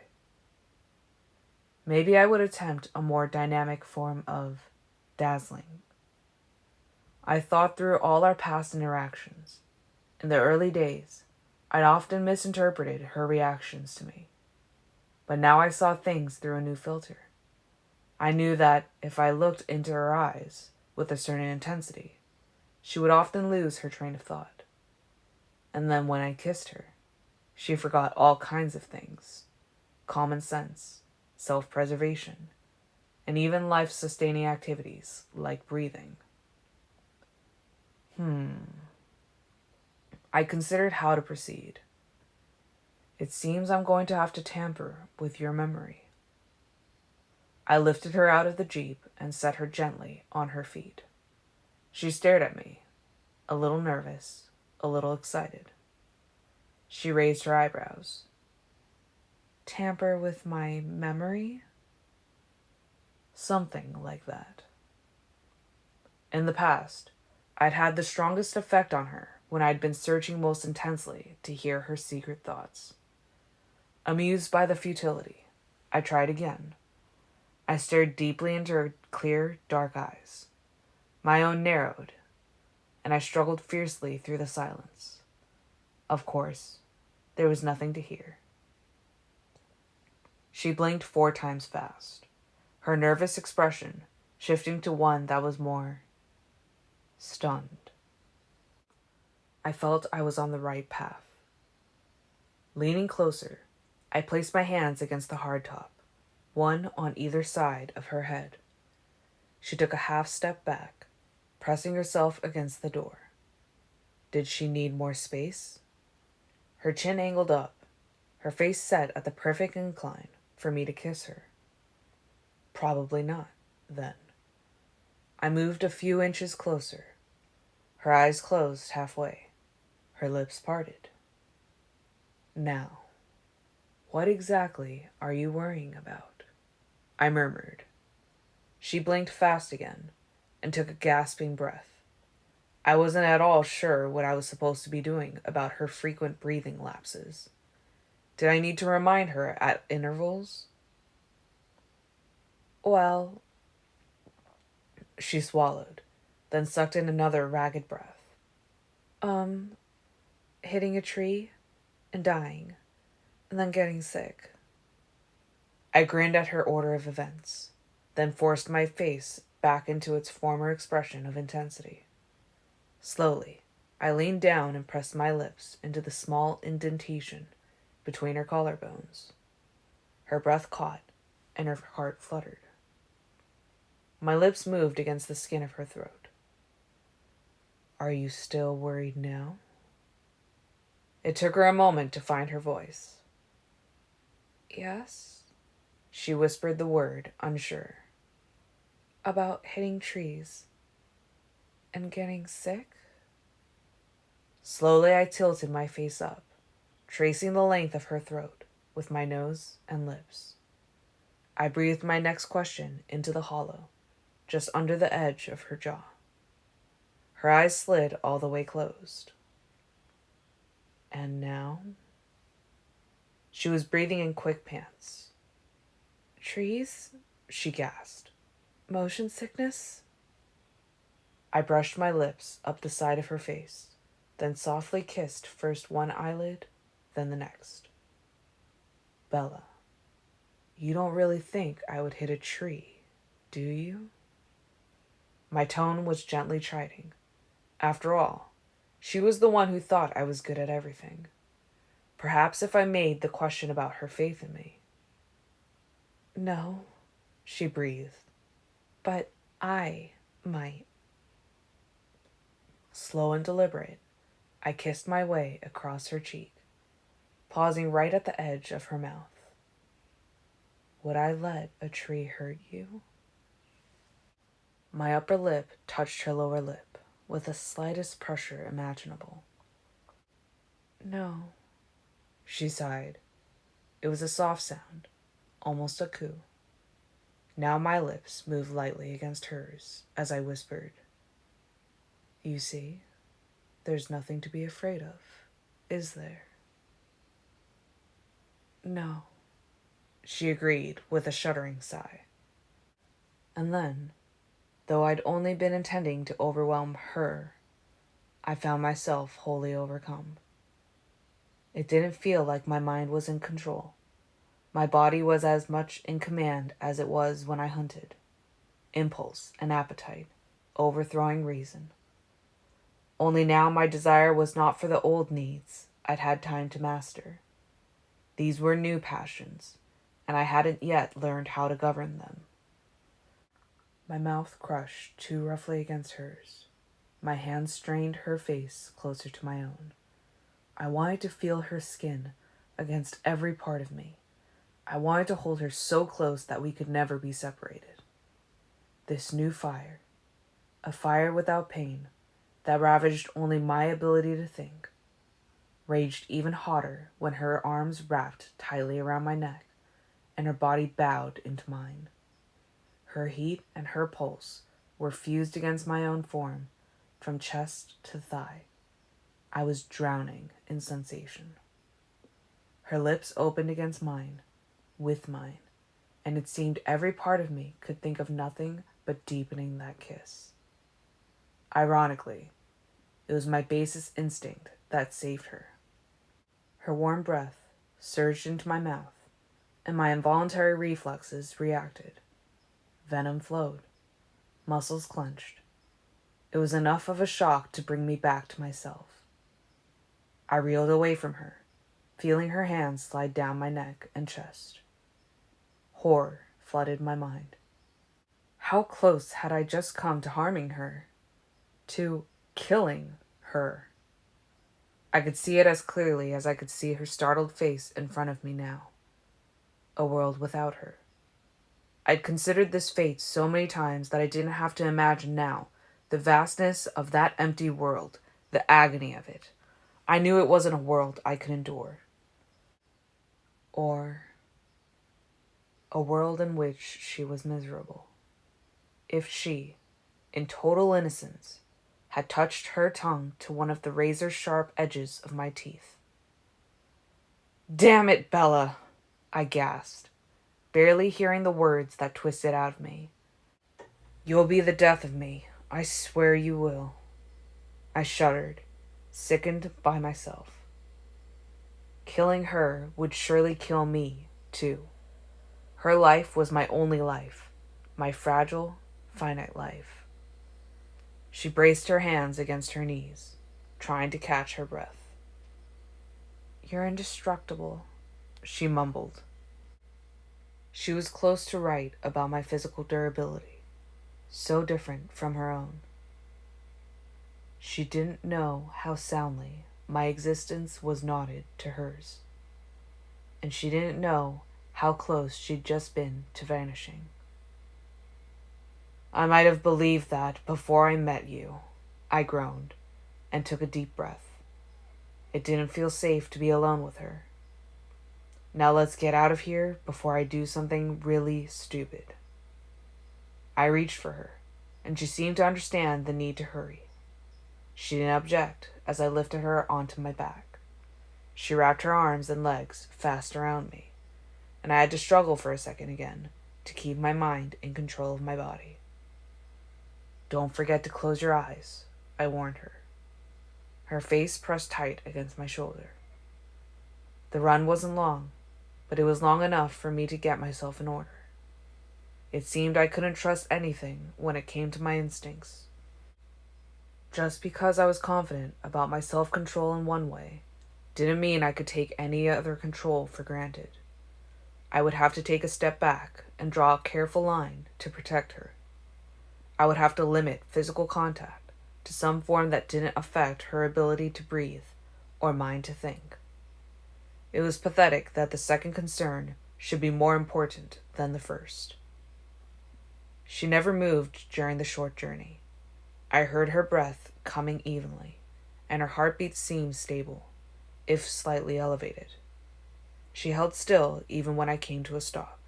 Maybe I would attempt a more dynamic form of dazzling. I thought through all our past interactions. In the early days, I'd often misinterpreted her reactions to me. But now I saw things through a new filter. I knew that if I looked into her eyes with a certain intensity, she would often lose her train of thought. And then when I kissed her, she forgot all kinds of things. Common sense, self-preservation, and even life-sustaining activities like breathing. I considered how to proceed. It seems I'm going to have to tamper with your memory. I lifted her out of the Jeep and set her gently on her feet. She stared at me, a little nervous, a little excited. She raised her eyebrows. Tamper with my memory? Something like that. In the past, I'd had the strongest effect on her when I'd been searching most intensely to hear her secret thoughts. Amused by the futility, I tried again. I stared deeply into her clear, dark eyes. My own narrowed, and I struggled fiercely through the silence. Of course, there was nothing to hear. She blinked 4 times fast, her nervous expression shifting to one that was more stunned. I felt I was on the right path. Leaning closer, I placed my hands against the hardtop, one on either side of her head. She took a half step back, pressing herself against the door. Did she need more space? Her chin angled up, her face set at the perfect incline for me to kiss her. Probably not, then. I moved a few inches closer. Her eyes closed halfway, her lips parted. Now, what exactly are you worrying about? I murmured. She blinked fast again and took a gasping breath. I wasn't at all sure what I was supposed to be doing about her frequent breathing lapses. Did I need to remind her at intervals? Well, she swallowed, then sucked in another ragged breath. Hitting a tree and dying, and then getting sick. I grinned at her order of events, then forced my face back into its former expression of intensity. Slowly, I leaned down and pressed my lips into the small indentation between her collarbones. Her breath caught, and her heart fluttered. My lips moved against the skin of her throat. Are you still worried now? It took her a moment to find her voice. Yes, she whispered the word, unsure. About hitting trees and getting sick? Slowly I tilted my face up, tracing the length of her throat with my nose and lips. I breathed my next question into the hollow, just under the edge of her jaw. Her eyes slid all the way closed. And now? She was breathing in quick pants. Trees? She gasped. Motion sickness? I brushed my lips up the side of her face, then softly kissed first one eyelid, then the next. Bella, you don't really think I would hit a tree, do you? My tone was gently chiding. After all, she was the one who thought I was good at everything. Perhaps if I made the question about her faith in me. No, she breathed. But I might. Slow and deliberate, I kissed my way across her cheek, pausing right at the edge of her mouth. Would I let a tree hurt you? My upper lip touched her lower lip with the slightest pressure imaginable. No, she sighed. It was a soft sound, almost a coo. Now my lips moved lightly against hers as I whispered, You see, there's nothing to be afraid of, is there? No, she agreed with a shuddering sigh. And then, though I'd only been intending to overwhelm her, I found myself wholly overcome. It didn't feel like my mind was in control. My body was as much in command as it was when I hunted. Impulse and appetite, overthrowing reason. Only now my desire was not for the old needs I'd had time to master. These were new passions, and I hadn't yet learned how to govern them. My mouth crushed too roughly against hers. My hands strained her face closer to my own. I wanted to feel her skin against every part of me. I wanted to hold her so close that we could never be separated. This new fire, a fire without pain, that ravaged only my ability to think, raged even hotter when her arms wrapped tightly around my neck and her body bowed into mine. Her heat and her pulse were fused against my own form, from chest to thigh. I was drowning in sensation. Her lips opened against mine, with mine, and it seemed every part of me could think of nothing but deepening that kiss. Ironically, it was my basest instinct that saved her. Her warm breath surged into my mouth, and my involuntary reflexes reacted. Venom flowed. Muscles clenched. It was enough of a shock to bring me back to myself. I reeled away from her, feeling her hands slide down my neck and chest. Horror flooded my mind. How close had I just come to harming her? To killing her? I could see it as clearly as I could see her startled face in front of me now. A world without her. I'd considered this fate so many times that I didn't have to imagine now the vastness of that empty world, the agony of it. I knew it wasn't a world I could endure. Or a world in which she was miserable. If she, in total innocence, had touched her tongue to one of the razor-sharp edges of my teeth. "Damn it, Bella!" I gasped, barely hearing the words that twisted out of me. "You'll be the death of me. I swear you will." I shuddered, sickened by myself. Killing her would surely kill me, too. Her life was my only life, my fragile, finite life. She braced her hands against her knees, trying to catch her breath. "You're indestructible," she mumbled. She was close to right about my physical durability, so different from her own. She didn't know how soundly my existence was knotted to hers, and she didn't know how close she'd just been to vanishing. "I might have believed that before I met you," I groaned, and took a deep breath. It didn't feel safe to be alone with her. "Now let's get out of here before I do something really stupid." I reached for her, and she seemed to understand the need to hurry. She didn't object as I lifted her onto my back. She wrapped her arms and legs fast around me, and I had to struggle for a second again to keep my mind in control of my body. "Don't forget to close your eyes," I warned her. Her face pressed tight against my shoulder. The run wasn't long, but it was long enough for me to get myself in order. It seemed I couldn't trust anything when it came to my instincts. Just because I was confident about my self-control in one way didn't mean I could take any other control for granted. I would have to take a step back and draw a careful line to protect her. I would have to limit physical contact to some form that didn't affect her ability to breathe or mine to think. It was pathetic that the second concern should be more important than the first. She never moved during the short journey. I heard her breath coming evenly, and her heartbeat seemed stable, if slightly elevated. She held still even when I came to a stop.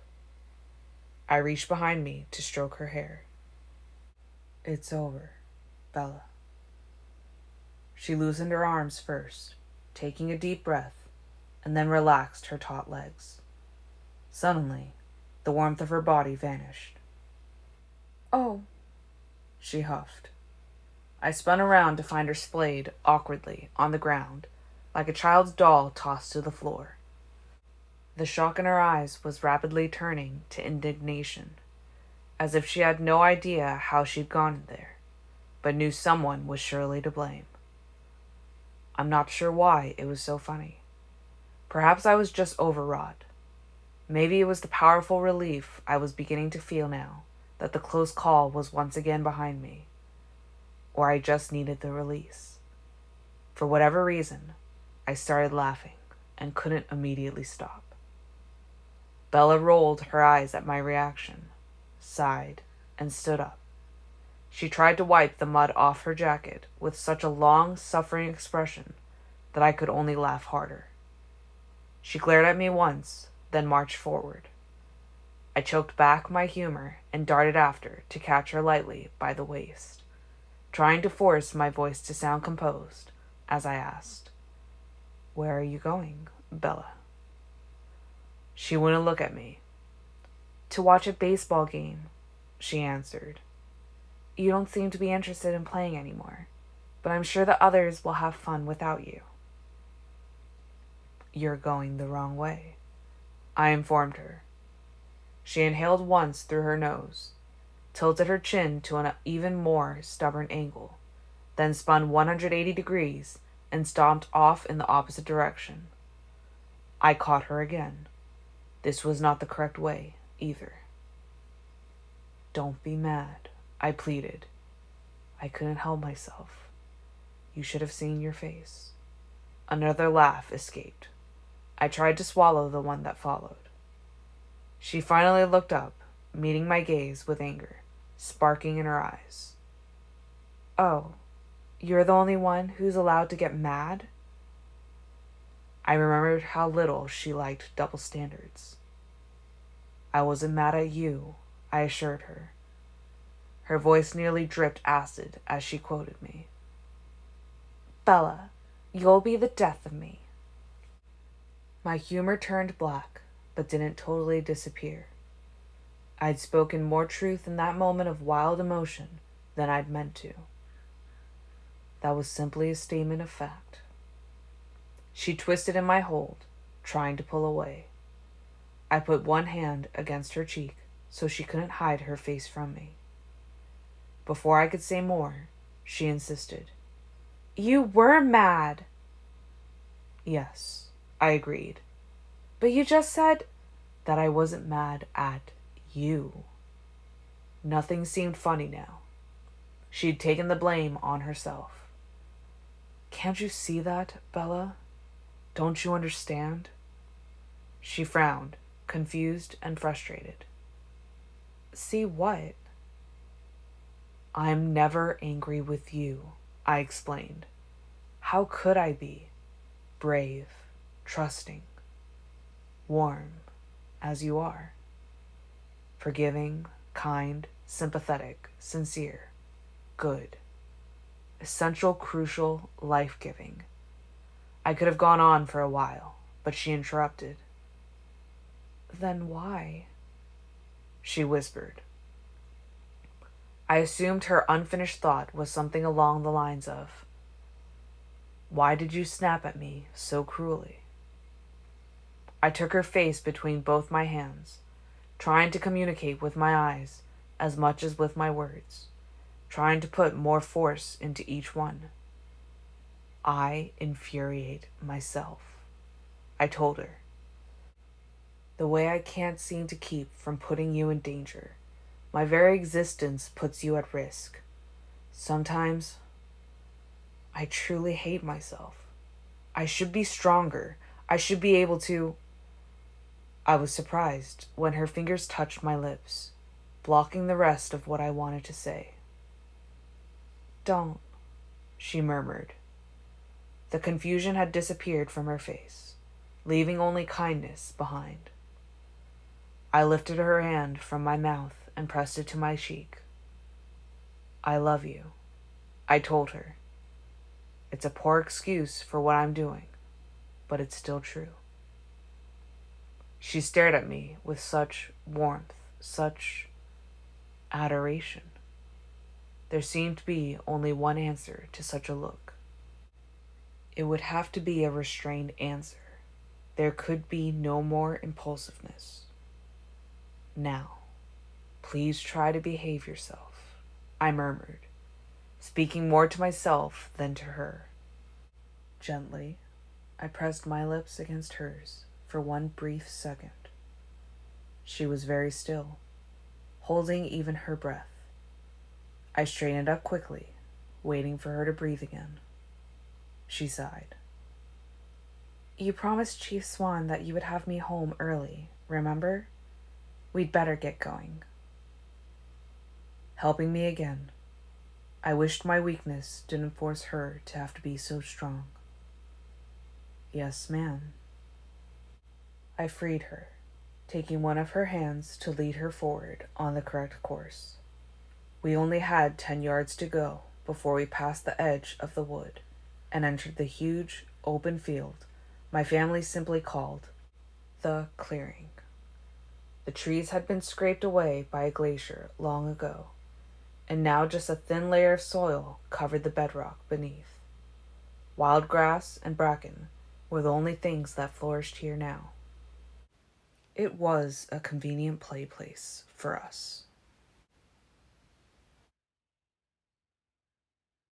I reached behind me to stroke her hair. "It's over, Bella." She loosened her arms first, taking a deep breath, and then relaxed her taut legs. Suddenly, the warmth of her body vanished. "Oh," she huffed. I spun around to find her splayed awkwardly on the ground, like a child's doll tossed to the floor. The shock in her eyes was rapidly turning to indignation, as if she had no idea how she'd gone there, but knew someone was surely to blame. I'm not sure why it was so funny. Perhaps I was just overwrought. Maybe it was the powerful relief I was beginning to feel now that the close call was once again behind me. Or I just needed the release. For whatever reason, I started laughing and couldn't immediately stop. Bella rolled her eyes at my reaction, sighed, and stood up. She tried to wipe the mud off her jacket with such a long, suffering expression that I could only laugh harder. She glared at me once, then marched forward. I choked back my humor and darted after to catch her lightly by the waist, trying to force my voice to sound composed as I asked, "Where are you going, Bella?" She wouldn't look at me. "To watch a baseball game," she answered. "You don't seem to be interested in playing anymore, but I'm sure the others will have fun without you." "You're going the wrong way," I informed her. She inhaled once through her nose, tilted her chin to an even more stubborn angle, then spun 180 degrees and stomped off in the opposite direction. I caught her again. This was not the correct way, either. "Don't be mad," I pleaded. I couldn't help myself. You should have seen your face. Another laugh escaped. I tried to swallow the one that followed. She finally looked up, meeting my gaze with anger, sparking in her eyes. "Oh, you're the only one who's allowed to get mad?" I remembered how little she liked double standards. "I wasn't mad at you," I assured her. Her voice nearly dripped acid as she quoted me. "Bella, you'll be the death of me." My humor turned black, but didn't totally disappear. I'd spoken more truth in that moment of wild emotion than I'd meant to. That was simply a statement of fact. She twisted in my hold, trying to pull away. I put one hand against her cheek so she couldn't hide her face from me. Before I could say more, she insisted. "You were mad." "Yes," I agreed. "But you just said—" "That I wasn't mad at you." Nothing seemed funny now. She'd taken the blame on herself. "Can't you see that, Bella? Don't you understand?" She frowned, confused and frustrated. "See what?" "I'm never angry with you," I explained. "How could I be? Brave, trusting, warm, as you are. Forgiving, kind, sympathetic, sincere, good. Essential, crucial, life-giving." I could have gone on for a while, but she interrupted. "Then why?" she whispered. I assumed her unfinished thought was something along the lines of, "Why did you snap at me so cruelly?" I took her face between both my hands, trying to communicate with my eyes as much as with my words, trying to put more force into each one. "I infuriate myself," I told her. "The way I can't seem to keep from putting you in danger. My very existence puts you at risk. Sometimes I truly hate myself. I should be stronger. I should be able to—" I was surprised when her fingers touched my lips, blocking the rest of what I wanted to say. "Don't," she murmured. The confusion had disappeared from her face, leaving only kindness behind. I lifted her hand from my mouth and pressed it to my cheek. "I love you," I told her. It's a poor excuse for what I'm doing, but it's still true. She stared at me with such warmth, such adoration. There seemed to be only one answer to such a look. It would have to be a restrained answer. There could be no more impulsiveness. "Now, please try to behave yourself," I murmured, speaking more to myself than to her. Gently, I pressed my lips against hers for one brief second. She was very still, holding even her breath. I straightened up quickly, waiting for her to breathe again. She sighed. "You promised Chief Swan that you would have me home early, remember? We'd better get going." Helping me again. I wished my weakness didn't force her to have to be so strong. "Yes, ma'am." I freed her, taking one of her hands to lead her forward on the correct course. We only had 10 yards to go before we passed the edge of the wood and entered the huge, open field my family simply called the clearing. The trees had been scraped away by a glacier long ago, and now just a thin layer of soil covered the bedrock beneath. Wild grass and bracken were the only things that flourished here now. It was a convenient play place for us.